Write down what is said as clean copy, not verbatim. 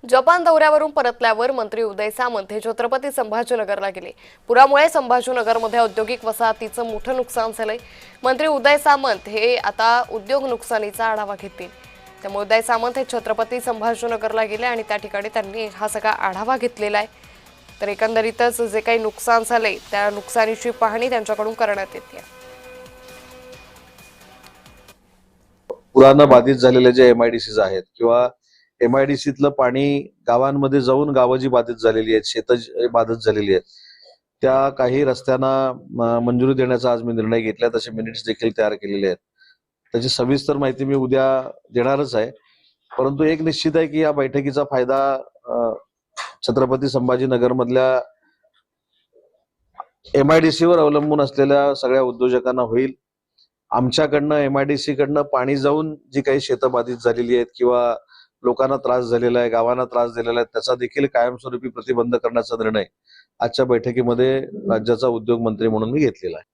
Japan दौऱ्यावरून परतल्यावर मंत्री उदय सामंत हे छत्रपती संभाजीनगरला गेले। पुरामुळे संभाजीनगरमध्ये औद्योगिक वसाहतीचं मोठं नुकसान झालंय। मंत्री उदय सामंत हे आता उद्योग नुकसानीचा आढावा घेतील। त्यामुळे उदय सामंत हे छत्रपती संभाजीनगरला गेले आणि त्या ठिकाणी त्यांनी हा सगळा आढावा घेतलेला आहे। तर एकंदरीतच जे काही नुकसान झालंय त्या नुकसानीची पाहणी त्यांच्याकडून करण्यात येते। पुरानं बाधित झालेले जे एमआयडीसीज आहेत किंवा एमआयडीसीतलं पाणी गावांमध्ये जाऊन गावं जी बाधित झालेली आहेत, शेतं बाधित झालेली आहेत, त्या काही रस्त्यांना मंजुरी देण्याचा आज मी निर्णय घेतला। तसे मिनिट्स देखील तयार केलेले आहेत। त्याची सविस्तर माहिती मी उद्या देणारच आहे। परंतु एक निश्चित आहे की या बैठकीचा फायदा छत्रपती संभाजीनगर मधल्या एमआयडीसीवर अवलंबून असलेल्या सगळ्या उद्योजकांना होईल। आमच्याकडनं एमआयडीसी कडनं पाणी जाऊन जी काही शेतं बाधित झालेली आहेत किंवा लोकांना त्रास झालेला आहे, गावांना त्रास दिलेला आहे, त्याचा देखील कायमस्वरूपी प्रतिबंध करण्याचा निर्णय आजच्या बैठकीमध्ये राज्याचा उद्योग मंत्री म्हणून मी घेतलेला आहे।